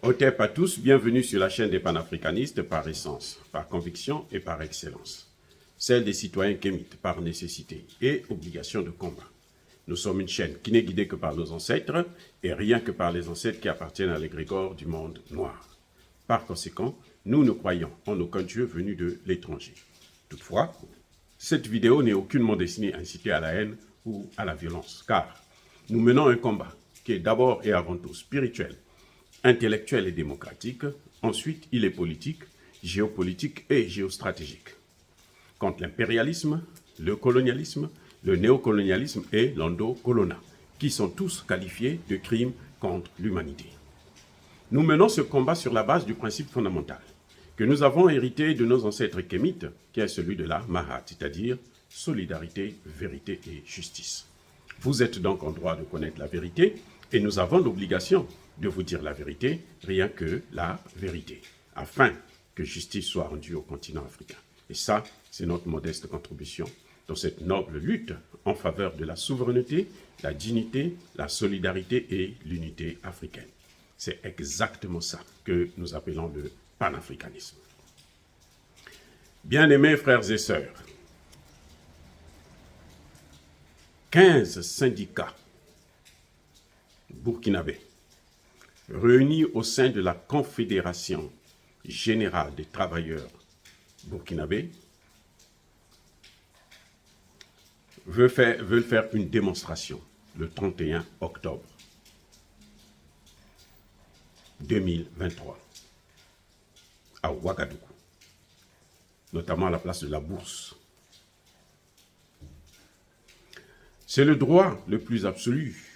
Otep à tous, bienvenue sur la chaîne des panafricanistes par essence, par conviction et par excellence. Celle des citoyens kémites par nécessité et obligation de combat. Nous sommes une chaîne qui n'est guidée que par nos ancêtres et rien que par les ancêtres qui appartiennent à l'égrégore du monde noir. Par conséquent, nous ne croyons en aucun Dieu venu de l'étranger. Toutefois, cette vidéo n'est aucunement destinée à inciter à la haine ou à la violence, car nous menons un combat qui est d'abord et avant tout spirituel, intellectuel et démocratique. Ensuite, il est politique, géopolitique et géostratégique. Contre l'impérialisme, le colonialisme, le néocolonialisme et l'endocolona, qui sont tous qualifiés de crimes contre l'humanité. Nous menons ce combat sur la base du principe fondamental que nous avons hérité de nos ancêtres kémites, qui est celui de la Mahat, c'est-à-dire solidarité, vérité et justice. Vous êtes donc en droit de connaître la vérité et nous avons l'obligation de vous dire la vérité, rien que la vérité, afin que justice soit rendue au continent africain. Et ça, c'est notre modeste contribution dans cette noble lutte en faveur de la souveraineté, la dignité, la solidarité et l'unité africaine. C'est exactement ça que nous appelons le panafricanisme. Bien-aimés frères et sœurs, 15 syndicats burkinabés réunis au sein de la Confédération générale des travailleurs burkinabés veulent faire une démonstration le 31 octobre 2023 à Ouagadougou, notamment à la place de la Bourse. C'est le droit le plus absolu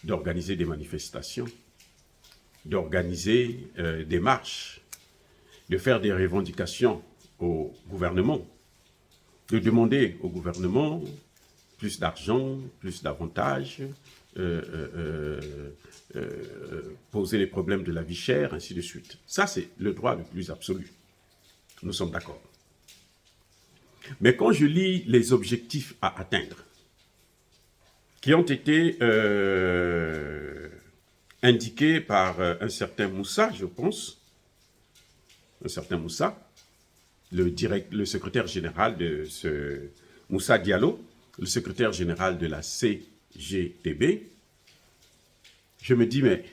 d'organiser des manifestations, d'organiser des marches, de faire des revendications au gouvernement, de demander au gouvernement plus d'argent, plus d'avantages, poser les problèmes de la vie chère, ainsi de suite. Ça, c'est le droit le plus absolu. Nous sommes d'accord. Mais quand je lis les objectifs à atteindre, qui ont été indiqués par un certain Moussa, je pense, un certain Moussa, le secrétaire général de ce Moussa Diallo, le secrétaire général de la CGTB, je me dis, mais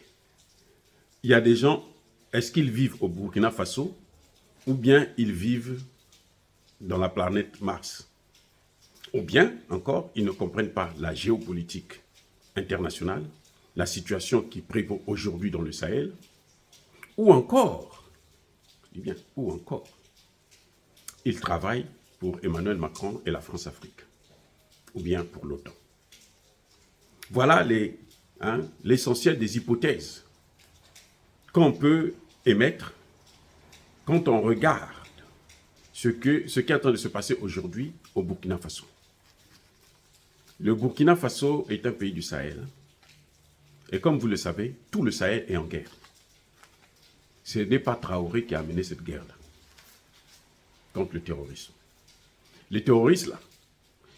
il y a des gens, est-ce qu'ils vivent au Burkina Faso ou bien ils vivent dans la planète Mars? Ou bien, encore, ils ne comprennent pas la géopolitique internationale, la situation qui prévaut aujourd'hui dans le Sahel, ou encore, je dis bien, ou encore, ils travaillent pour Emmanuel Macron et la France-Afrique, ou bien pour l'OTAN. Voilà l'essentiel des hypothèses qu'on peut émettre quand on regarde ce qui est en train de se passer aujourd'hui au Burkina Faso. Le Burkina Faso est un pays du Sahel. Et comme vous le savez, tout le Sahel est en guerre. Ce n'est pas Traoré qui a mené cette guerre-là contre le terrorisme. Les terroristes, là,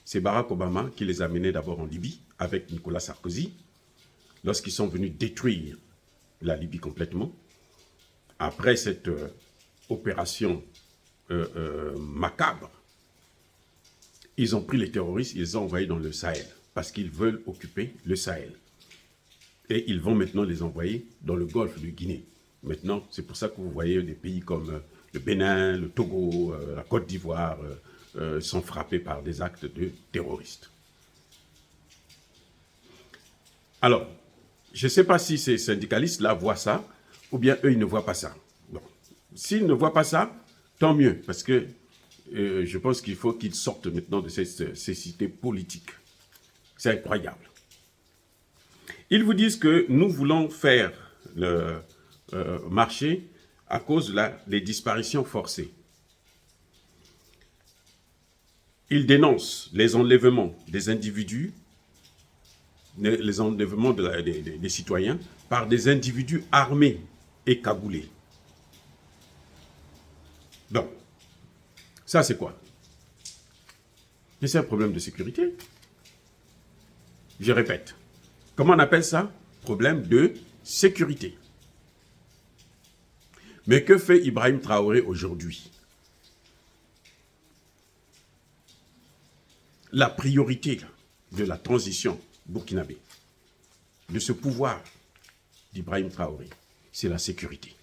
c'est Barack Obama qui les a menés d'abord en Libye avec Nicolas Sarkozy, lorsqu'ils sont venus détruire la Libye complètement. Après cette opération macabre, ils ont pris les terroristes, ils les ont envoyés dans le Sahel, parce qu'ils veulent occuper le Sahel. Et ils vont maintenant les envoyer dans le golfe de Guinée. Maintenant, c'est pour ça que vous voyez des pays comme le Bénin, le Togo, la Côte d'Ivoire sont frappés par des actes de terroristes. Alors, je ne sais pas si ces syndicalistes-là voient ça, ou bien eux, ils ne voient pas ça. Bon. S'ils ne voient pas ça, tant mieux, parce que je pense qu'il faut qu'ils sortent maintenant de cette cécité politique. C'est incroyable. Ils vous disent que nous voulons faire le marché à cause des disparitions forcées. Ils dénoncent les enlèvements des individus, les enlèvements des citoyens par des individus armés et cagoulés. Donc, ça c'est quoi? Mais c'est un problème de sécurité. Je répète. Comment on appelle ça? Problème de sécurité. Mais que fait Ibrahim Traoré aujourd'hui? La priorité de la transition burkinabé, de ce pouvoir d'Ibrahim Traoré, c'est la sécurité.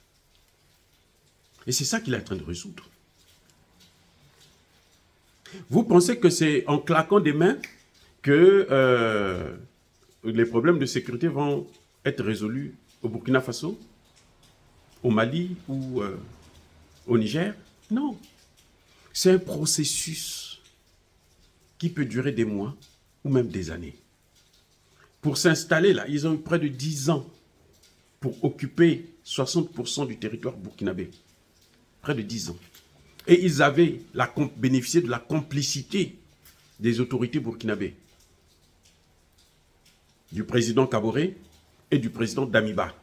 Et c'est ça qu'il est en train de résoudre. Vous pensez que c'est en claquant des mains que les problèmes de sécurité vont être résolus au Burkina Faso, au Mali ou au Niger? Non. C'est un processus qui peut durer des mois ou même des années. Pour s'installer là, ils ont eu près de 10 ans pour occuper 60% du territoire burkinabé. Près de 10 ans. Et ils avaient bénéficié de la complicité des autorités burkinabées, du président Kaboré et du président Damiba.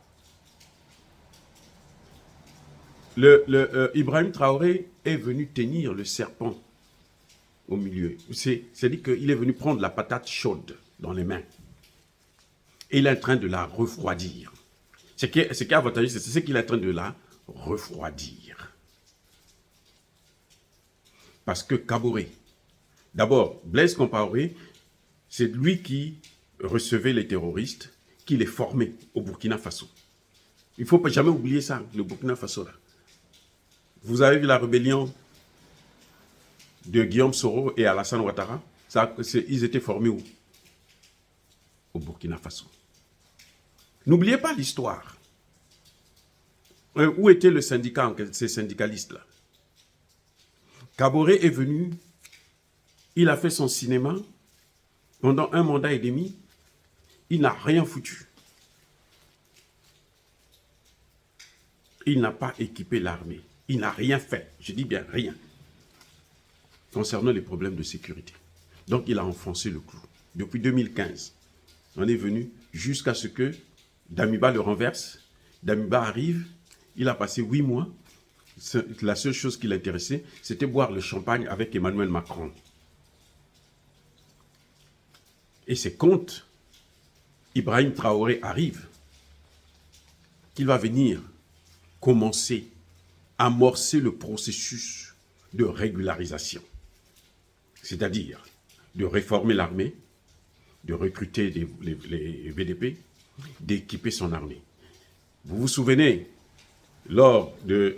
Ibrahim Traoré est venu tenir le serpent au milieu. C'est-à-dire qu'il est venu prendre la patate chaude dans les mains. Et il est en train de la refroidir. Ce qui est avantageux, c'est ce qu'il est en train de la refroidir. Parce que Kaboré, d'abord, Blaise Compaoré, c'est lui qui recevait les terroristes, qui les formait au Burkina Faso. Il ne faut pas jamais oublier ça, le Burkina Faso là. Vous avez vu la rébellion de Guillaume Soro et Alassane Ouattara? Ils étaient formés où? Au Burkina Faso. N'oubliez pas l'histoire. Où était le syndicat, ces syndicalistes-là? Kaboré est venu, il a fait son cinéma pendant 1 mandat et demi, il n'a rien foutu. Il n'a pas équipé l'armée, il n'a rien fait, je dis bien rien, concernant les problèmes de sécurité. Donc il a enfoncé le clou. Depuis 2015, on est venu jusqu'à ce que Damiba le renverse. Damiba arrive, il a passé 8 mois. La seule chose qui l'intéressait, c'était boire le champagne avec Emmanuel Macron. Et c'est quand Ibrahim Traoré arrive qu'il va venir commencer à amorcer le processus de régularisation. C'est-à-dire de réformer l'armée, de recruter les VDP, d'équiper son armée. Vous vous souvenez, lors du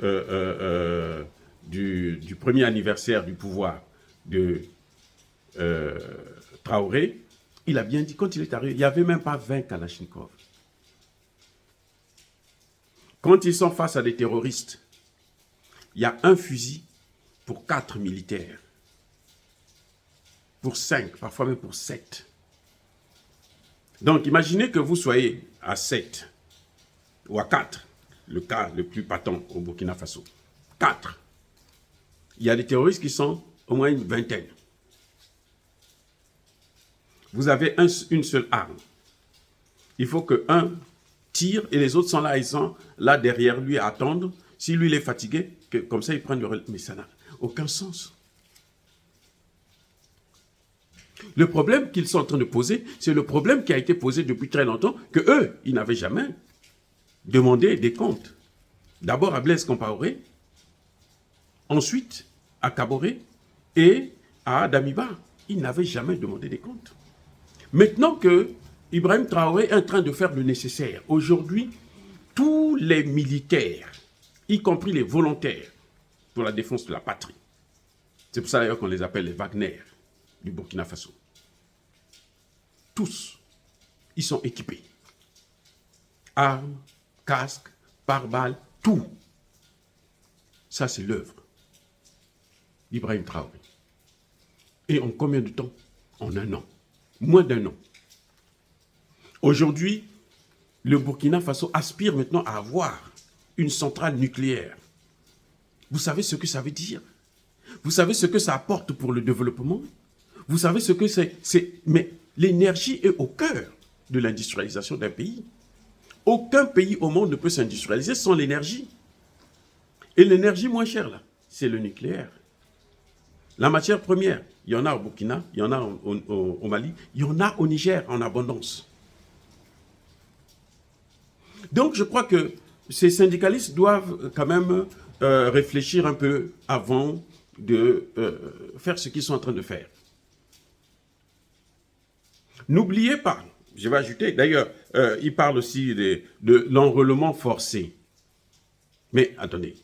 premier anniversaire du pouvoir de Traoré, il a bien dit, quand il est arrivé, il n'y avait même pas 20 Kalachnikov. Quand ils sont face à des terroristes, il y a un fusil pour 4 militaires, pour 5, parfois même pour 7. Donc imaginez que vous soyez à 7 ou à 4. Le cas le plus patent au Burkina Faso. 4. Il y a des terroristes qui sont au moins une vingtaine. Vous avez une seule arme. Il faut qu'un tire et les autres sont là, ils sont là derrière lui à attendre. Si lui il est fatigué, comme ça ils prennent le relais. Mais ça n'a aucun sens. Le problème qu'ils sont en train de poser, c'est le problème qui a été posé depuis très longtemps, que eux, ils n'avaient jamais demandé des comptes. D'abord à Blaise Compaoré, ensuite à Kaboré et à Damiba. Ils n'avaient jamais demandé des comptes. Maintenant que Ibrahim Traoré est en train de faire le nécessaire, aujourd'hui, tous les militaires, y compris les volontaires pour la défense de la patrie, c'est pour ça d'ailleurs qu'on les appelle les Wagner du Burkina Faso, tous, ils sont équipés. Armes, casques, pare-balles, tout. Ça, c'est l'œuvre d'Ibrahim Traoré. Et en combien de temps? En 1 an. Moins d'1 an. Aujourd'hui, le Burkina Faso aspire maintenant à avoir une centrale nucléaire. Vous savez ce que ça veut dire? Vous savez ce que ça apporte pour le développement? Vous savez ce que c'est? Mais l'énergie est au cœur de l'industrialisation d'un pays. Aucun pays au monde ne peut s'industrialiser sans l'énergie. Et l'énergie moins chère, là, c'est le nucléaire. La matière première, il y en a au Burkina, il y en a au Mali, il y en a au Niger en abondance. Donc je crois que ces syndicalistes doivent quand même réfléchir un peu avant de faire ce qu'ils sont en train de faire. N'oubliez pas, je vais ajouter, d'ailleurs, il parle aussi de l'enrôlement forcé. Mais attendez,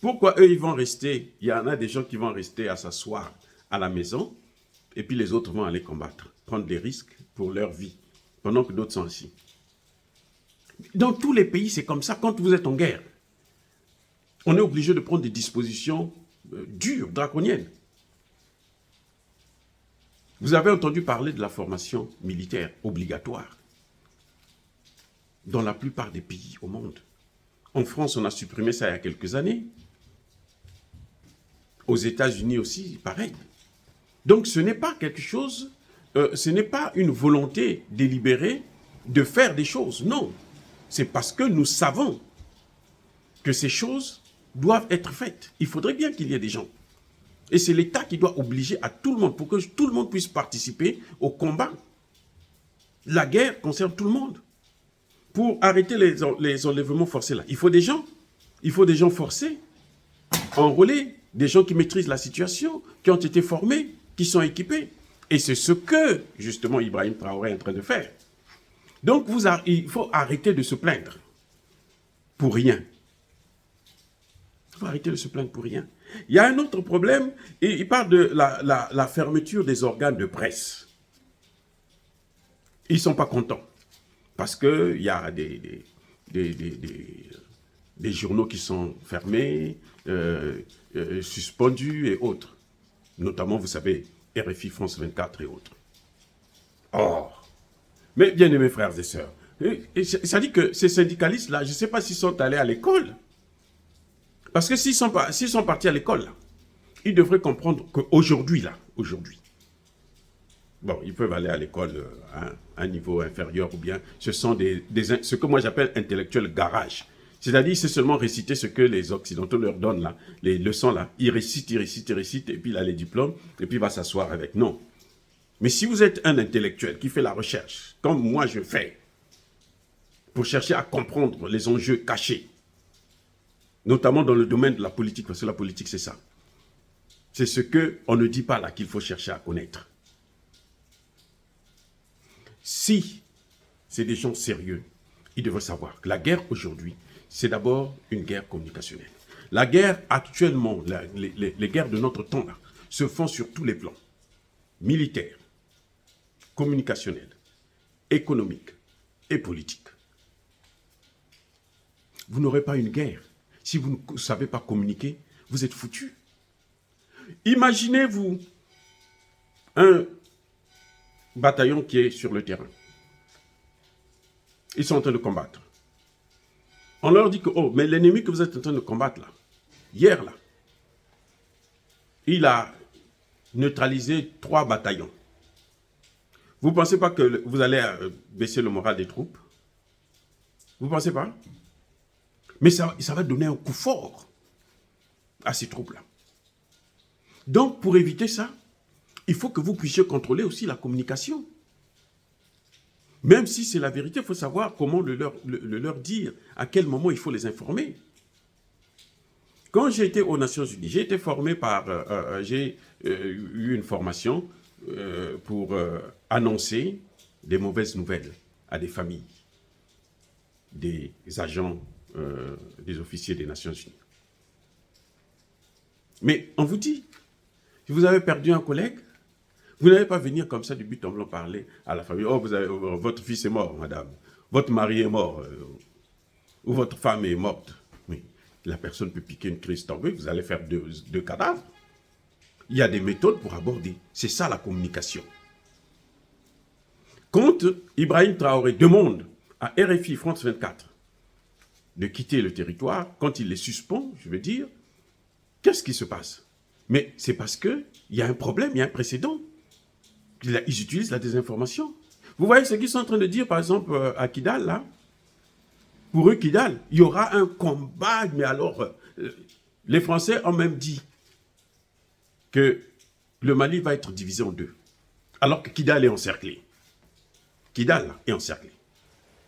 pourquoi eux, ils vont rester, il y en a des gens qui vont rester à s'asseoir à la maison, et puis les autres vont aller combattre, prendre des risques pour leur vie, pendant que d'autres sont assis. Dans tous les pays, c'est comme ça, quand vous êtes en guerre, on est obligé de prendre des dispositions dures, draconiennes. Vous avez entendu parler de la formation militaire obligatoire dans la plupart des pays au monde. En France, on a supprimé ça il y a quelques années. Aux États-Unis aussi, pareil. Donc ce n'est pas quelque chose, ce n'est pas une volonté délibérée de faire des choses, non. C'est parce que nous savons que ces choses doivent être faites. Il faudrait bien qu'il y ait des gens. Et c'est l'État qui doit obliger à tout le monde, pour que tout le monde puisse participer au combat. La guerre concerne tout le monde. Pour arrêter les enlèvements forcés là, il faut des gens. Il faut des gens forcés, enrôlés, des gens qui maîtrisent la situation, qui ont été formés, qui sont équipés. Et c'est ce que, justement, Ibrahim Traoré est en train de faire. Donc, il faut arrêter de se plaindre pour rien. Il faut arrêter de se plaindre pour rien. Il y a un autre problème, et il parle de la fermeture des organes de presse. Ils ne sont pas contents, parce qu'il y a des journaux qui sont fermés, suspendus et autres. Notamment, vous savez, RFI, France 24 et autres. Or, mais bien aimés frères et sœurs, ça dit que ces syndicalistes-là, je ne sais pas s'ils sont allés à l'école. Parce que s'ils sont partis à l'école, là, ils devraient comprendre qu'aujourd'hui, bon, ils peuvent aller à l'école à un niveau inférieur ou bien ce sont ce que moi j'appelle intellectuels garage. C'est-à-dire, c'est seulement réciter ce que les Occidentaux leur donnent là, les leçons là. Ils récitent, et puis il a les diplômes, et puis il va s'asseoir avec. Non. Mais si vous êtes un intellectuel qui fait la recherche, comme moi je fais, pour chercher à comprendre les enjeux cachés, notamment dans le domaine de la politique, parce que la politique c'est ça. C'est ce qu'on ne dit pas là qu'il faut chercher à connaître. Si c'est des gens sérieux, ils devraient savoir que la guerre aujourd'hui, c'est d'abord une guerre communicationnelle. La guerre actuellement, les guerres de notre temps là, se font sur tous les plans. Militaire, communicationnel, économique et politique. Vous n'aurez pas une guerre. Si vous ne savez pas communiquer, vous êtes foutus. Imaginez-vous un bataillon qui est sur le terrain. Ils sont en train de combattre. On leur dit que, oh, mais l'ennemi que vous êtes en train de combattre là, hier là, il a neutralisé 3 bataillons. Vous ne pensez pas que vous allez baisser le moral des troupes? Vous ne pensez pas? Mais ça va donner un coup fort à ces troupes-là. Donc, pour éviter ça, il faut que vous puissiez contrôler aussi la communication. Même si c'est la vérité, il faut savoir comment le leur dire, à quel moment il faut les informer. Quand j'ai été aux Nations Unies, j'ai été formé j'ai eu une formation pour annoncer des mauvaises nouvelles à des familles, des agents, des officiers des Nations Unies. Mais on vous dit, si vous avez perdu un collègue, vous n'allez pas venir comme ça du but en blanc parler à la famille. Oh, votre fils est mort, madame. Votre mari est mort. Ou votre femme est morte. Oui, la personne peut piquer une crise sanguine. Vous allez faire deux cadavres. Il y a des méthodes pour aborder. C'est ça la communication. Quand Ibrahim Traoré demande à RFI France 24 de quitter le territoire, quand il les suspend, je veux dire, qu'est-ce qui se passe? Mais c'est parce qu'il y a un problème, il y a un précédent. Ils utilisent la désinformation. Vous voyez ce qu'ils sont en train de dire, par exemple, à Kidal, là. Pour eux, Kidal, il y aura un combat, mais alors, les Français ont même dit que le Mali va être divisé en 2. Alors que Kidal est encerclé. Kidal là, est encerclé.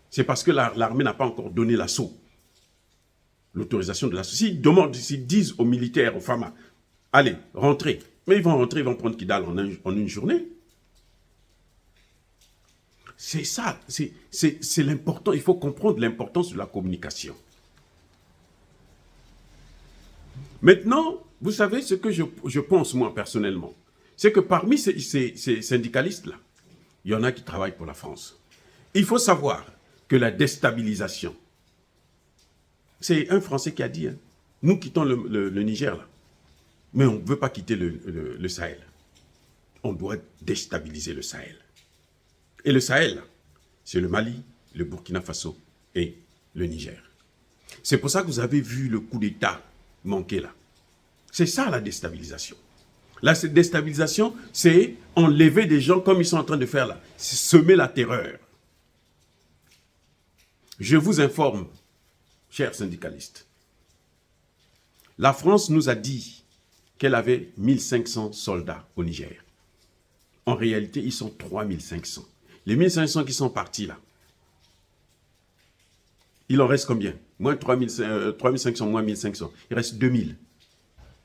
C'est parce que l'armée n'a pas encore donné l'assaut. L'autorisation de l'assaut. S'ils disent aux militaires, aux femmes, allez, rentrez. Mais ils vont rentrer, ils vont prendre Kidal en une journée. C'est ça, c'est l'important. Il faut comprendre l'importance de la communication. Maintenant, vous savez ce que je pense, moi, personnellement. C'est que parmi ces syndicalistes-là, il y en a qui travaillent pour la France. Il faut savoir que la déstabilisation, c'est un Français qui a dit, hein, nous quittons le Niger, là, mais on ne veut pas quitter le Sahel. On doit déstabiliser le Sahel. Et le Sahel, c'est le Mali, le Burkina Faso et le Niger. C'est pour ça que vous avez vu le coup d'État manquer là. C'est ça la déstabilisation. La déstabilisation, c'est enlever des gens comme ils sont en train de faire là. C'est semer la terreur. Je vous informe, chers syndicalistes, la France nous a dit qu'elle avait 1500 soldats au Niger. En réalité, ils sont 3500. Les 1500 qui sont partis là, il en reste combien? Moins 3500, moins 1500. Il reste 2000.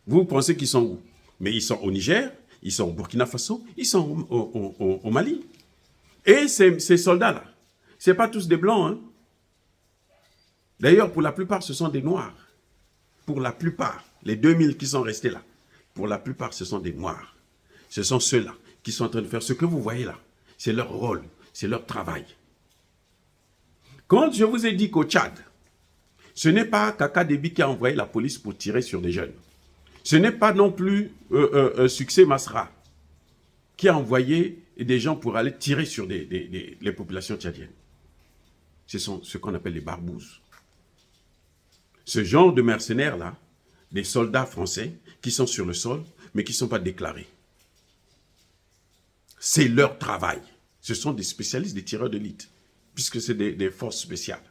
Vous pensez qu'ils sont où? Mais ils sont au Niger, ils sont au Burkina Faso, ils sont au Mali. Et ces soldats-là, ce n'est pas tous des blancs. Hein? D'ailleurs, pour la plupart, ce sont des noirs. Pour la plupart, les 2000 qui sont restés là, pour la plupart, ce sont des noirs. Ce sont ceux-là qui sont en train de faire ce que vous voyez là. C'est leur rôle, c'est leur travail. Quand je vous ai dit qu'au Tchad, ce n'est pas Kaka Déby qui a envoyé la police pour tirer sur des jeunes. Ce n'est pas non plus Succès Masra qui a envoyé des gens pour aller tirer sur les populations tchadiennes. Ce sont ce qu'on appelle les barbouzes. Ce genre de mercenaires-là, des soldats français qui sont sur le sol, mais qui ne sont pas déclarés. C'est leur travail. Ce sont des spécialistes, des tireurs d'élite, puisque c'est des forces spéciales.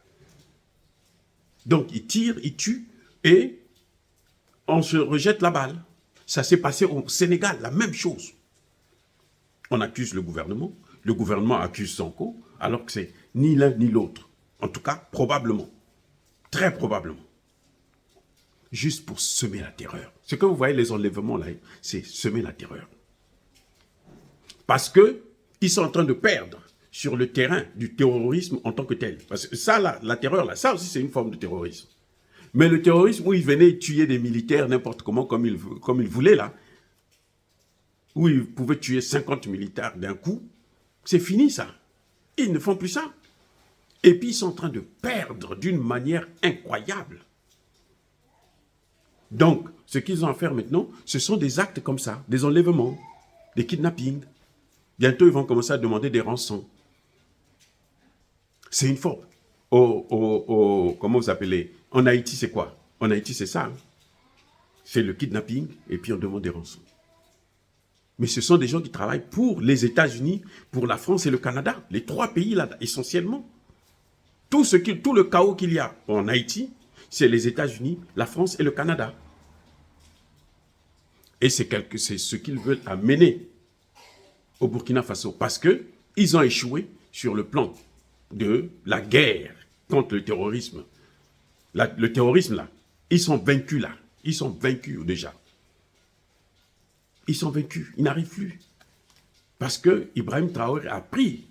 Donc, ils tirent, ils tuent, et on se rejette la balle. Ça s'est passé au Sénégal, la même chose. On accuse le gouvernement accuse Sonko, alors que c'est ni l'un ni l'autre. En tout cas, probablement. Très probablement. Juste pour semer la terreur. Ce que vous voyez, les enlèvements là, c'est semer la terreur. Parce qu'ils sont en train de perdre sur le terrain du terrorisme en tant que tel. Parce que ça, là, la terreur, là, ça aussi, c'est une forme de terrorisme. Mais le terrorisme où ils venaient tuer des militaires n'importe comment, comme ils voulaient, là, où ils pouvaient tuer 50 militaires d'un coup, c'est fini, ça. Ils ne font plus ça. Et puis, ils sont en train de perdre d'une manière incroyable. Donc, ce qu'ils ont à faire maintenant, ce sont des actes comme ça, des enlèvements, des kidnappings. Bientôt, ils vont commencer à demander des rançons. C'est une faute. Comment vous appelez? En Haïti, c'est quoi? En Haïti, c'est ça. Hein? C'est le kidnapping et puis on demande des rançons. Mais ce sont des gens qui travaillent pour les États-Unis, pour la France et le Canada. Les trois pays là, essentiellement. Tout le chaos qu'il y a en Haïti, c'est les États-Unis, la France et le Canada. Et c'est ce qu'ils veulent amener au Burkina Faso. Parce qu'ils ont échoué sur le plan de la guerre contre le terrorisme. Le terrorisme, là, ils sont vaincus, là. Ils sont vaincus déjà. Ils sont vaincus. Ils n'arrivent plus. Parce que Ibrahim Traoré a pris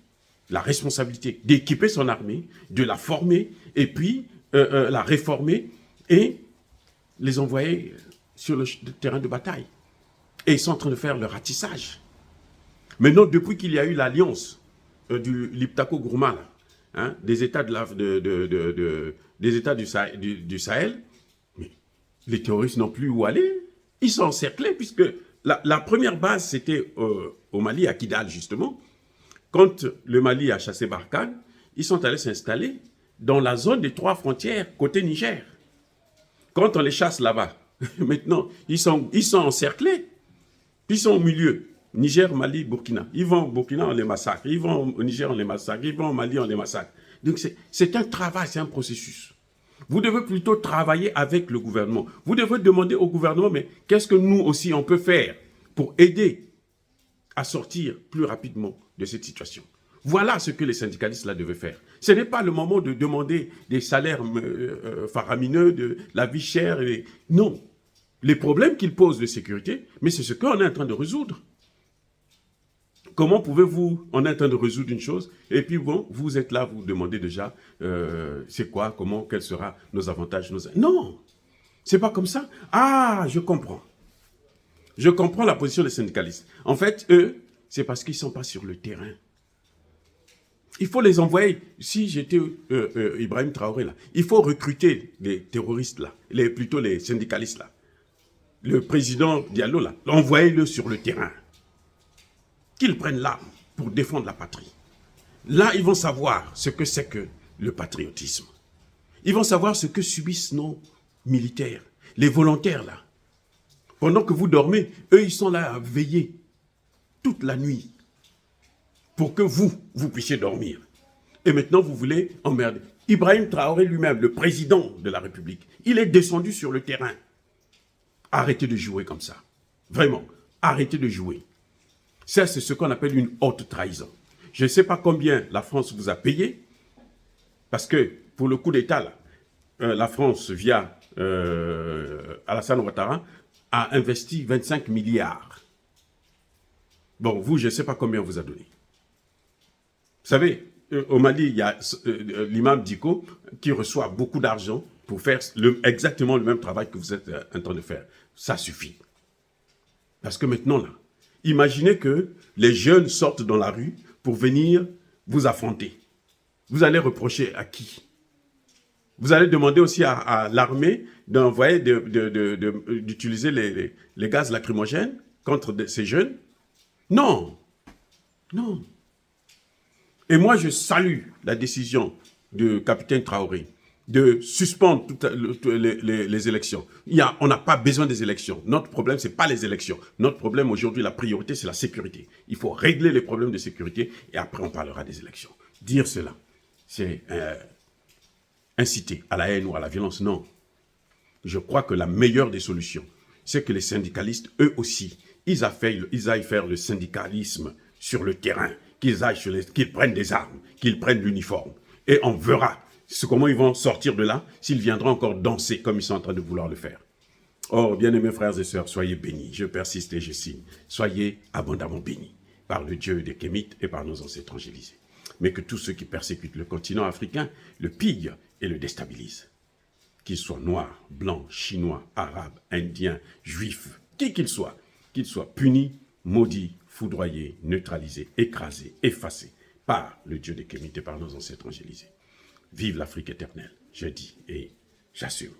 la responsabilité d'équiper son armée, de la former, et puis la réformer, et les envoyer sur le terrain de bataille. Et ils sont en train de faire le ratissage. Maintenant, depuis qu'il y a eu l'alliance du Liptako Gourma, hein, des États, des États du Sahel, mais les terroristes n'ont plus où aller. Ils sont encerclés, puisque la première base, c'était au Mali, à Kidal, justement. Quand le Mali a chassé Barkhane, ils sont allés s'installer dans la zone des trois frontières, côté Niger. Quand on les chasse là-bas, maintenant, ils sont encerclés. Ils sont au milieu. Niger, Mali, Burkina. Ils vont au Burkina, on les massacre. Ils vont au Niger, on les massacre. Ils vont au Mali, on les massacre. Donc c'est un travail, c'est un processus. Vous devez plutôt travailler avec le gouvernement. Vous devez demander au gouvernement, mais qu'est-ce que nous aussi on peut faire pour aider à sortir plus rapidement de cette situation? Voilà ce que les syndicalistes là devaient faire. Ce n'est pas le moment de demander des salaires faramineux, de la vie chère. Non. Les problèmes qu'ils posent de sécurité, mais c'est ce qu'on est en train de résoudre. Comment pouvez-vous, on est en train de résoudre une chose, et puis bon, vous êtes là, vous demandez déjà, c'est quoi, comment, quels seront nos avantages, Non, c'est pas comme ça. Ah, je comprends. Je comprends la position des syndicalistes. En fait, eux, c'est parce qu'ils ne sont pas sur le terrain. Il faut les envoyer. Si j'étais Ibrahim Traoré, là, il faut recruter les terroristes, là, plutôt les syndicalistes, là. Le président Diallo, là, envoyez-le sur le terrain. Qu'ils prennent l'arme pour défendre la patrie. Là, ils vont savoir ce que c'est que le patriotisme. Ils vont savoir ce que subissent nos militaires, les volontaires, là. Pendant que vous dormez, eux, ils sont là à veiller toute la nuit pour que vous puissiez dormir. Et maintenant, vous voulez emmerder. Ibrahim Traoré lui-même, le président de la République, il est descendu sur le terrain. Arrêtez de jouer comme ça. Vraiment, arrêtez de jouer. Ça, c'est ce qu'on appelle une haute trahison. Je ne sais pas combien la France vous a payé, parce que pour le coup d'État, là, la France, via Alassane Ouattara, a investi 25 milliards. Bon, vous, je ne sais pas combien on vous a donné. Vous savez, au Mali, il y a l'imam Diko qui reçoit beaucoup d'argent pour faire exactement le même travail que vous êtes en train de faire. Ça suffit. Parce que maintenant, là, imaginez que les jeunes sortent dans la rue pour venir vous affronter. Vous allez reprocher à qui? Vous allez demander aussi à l'armée d'envoyer, d'utiliser les gaz lacrymogènes contre ces jeunes? Non. Non. Et moi, je salue la décision du capitaine Traoré de suspendre toutes les élections. On n'a pas besoin des élections. Notre problème, ce n'est pas les élections. Notre problème aujourd'hui, la priorité, c'est la sécurité. Il faut régler les problèmes de sécurité et après, on parlera des élections. Dire cela, c'est inciter à la haine ou à la violence. Non. Je crois que la meilleure des solutions, c'est que les syndicalistes, eux aussi, ils aillent faire le syndicalisme sur le terrain, qu'ils prennent des armes, qu'ils prennent l'uniforme. Et on verra comment ils vont sortir de là, s'ils viendront encore danser comme ils sont en train de vouloir le faire. Oh, bien-aimés frères et sœurs, soyez bénis. Je persiste et je signe. Soyez abondamment bénis par le Dieu des Kémites et par nos ancêtres angélisés. Mais que tous ceux qui persécutent le continent africain le pillent et le déstabilisent. Qu'ils soient noirs, blancs, chinois, arabes, indiens, juifs, qui qu'ils soient punis, maudits, foudroyés, neutralisés, écrasés, effacés par le Dieu des Kémites et par nos ancêtres angélisés. Vive l'Afrique éternelle, je dis et j'assume.